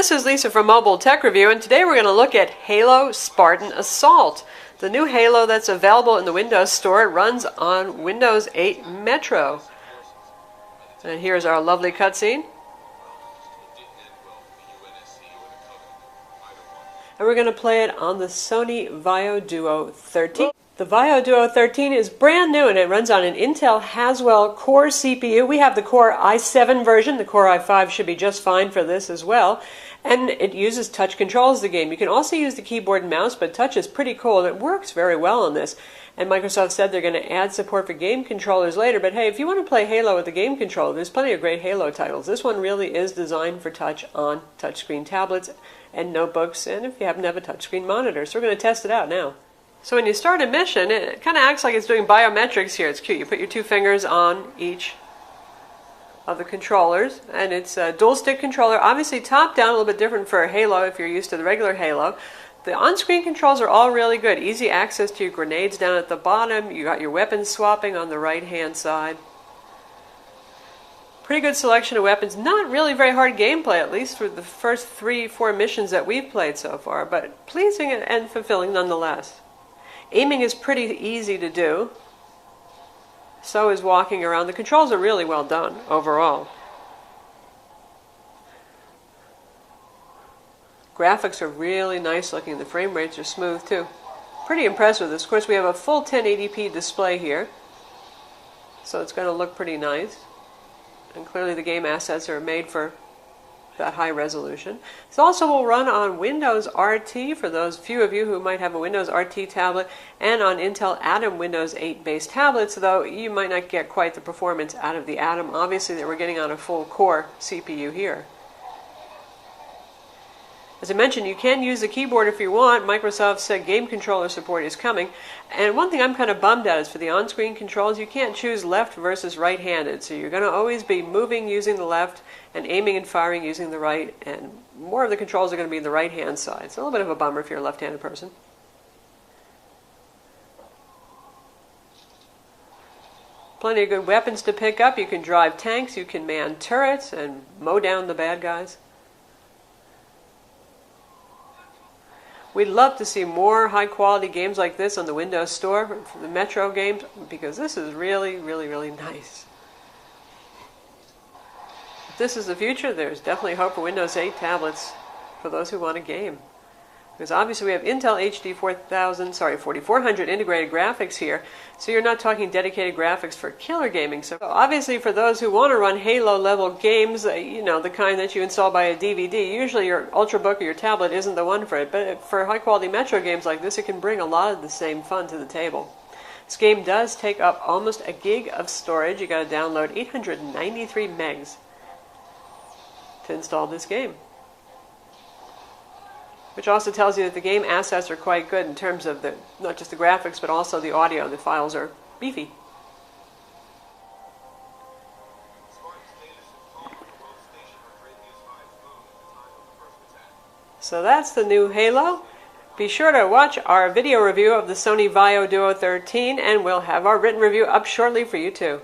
this is Lisa from Mobile Tech Review, and today we're going to look at Halo Spartan Assault. The new Halo that's available in the Windows Store. It runs on Windows 8 Metro. And here's our lovely cutscene. And we're going to play it on the Sony VAIO Duo 13. The VAIO Duo 13 is brand new and it runs on an Intel Haswell Core CPU. We have the Core i7 version. The Core i5 should be just fine for this as well. And it uses touch controls the game. You can also use the keyboard and mouse, but touch is pretty cool and it works very well on this. And Microsoft said they're going to add support for game controllers later. But hey, if you want to play Halo with the game controller, there's plenty of great Halo titles. This one really is designed for touch on touchscreen tablets and notebooks, and if you happen to have a touchscreen monitor. So we're going to test it out now. So when you start a mission, it kind of acts like it's doing biometrics here. It's cute. You put your two fingers on each of the controllers, and it's a dual stick controller. Obviously top down, a little bit different for Halo if you're used to the regular Halo. The on-screen controls are all really good. Easy access to your grenades down at the bottom. You got your weapons swapping on the right-hand side. Pretty good selection of weapons. Not really very hard gameplay, at least for the first 3-4 missions that we've played so far, but pleasing and fulfilling nonetheless. Aiming is pretty easy to do. So is walking around. The controls are really well done overall. Graphics are really nice looking. The frame rates are smooth too. Pretty impressed with this. Of course, we have a full 1080p display here, so it's going to look pretty nice. And clearly the game assets are made for that high resolution. This also will run on Windows RT for those few of you who might have a Windows RT tablet, and on Intel Atom Windows 8 based tablets, though you might not get quite the performance out of the Atom, obviously, that we're getting on a full core CPU here. As I mentioned, you can use the keyboard if you want. Microsoft said game controller support is coming. And one thing I'm kind of bummed at is for the on-screen controls, you can't choose left versus right-handed. So you're going to always be moving using the left and aiming and firing using the right. And more of the controls are going to be the right-hand side. It's a little bit of a bummer if you're a left-handed person. Plenty of good weapons to pick up. You can drive tanks, you can man turrets and mow down the bad guys. We'd love to see more high-quality games like this on the Windows Store for the Metro games, because this is really, really, really nice. If this is the future, there's definitely hope for Windows 8 tablets for those who want a game. Because obviously we have Intel HD 4400 integrated graphics here, so you're not talking dedicated graphics for killer gaming. So obviously for those who want to run Halo level games, you know, the kind that you install by a DVD, usually your Ultrabook or your tablet isn't the one for it. But for high quality Metro games like this, it can bring a lot of the same fun to the table. This game does take up almost a gig of storage. You got to download 893 megs to install this game. Which also tells you that the game assets are quite good in terms of not just the graphics, but also the audio. The files are beefy. So that's the new Halo. Be sure to watch our video review of the Sony VAIO Duo 13, and we'll have our written review up shortly for you too.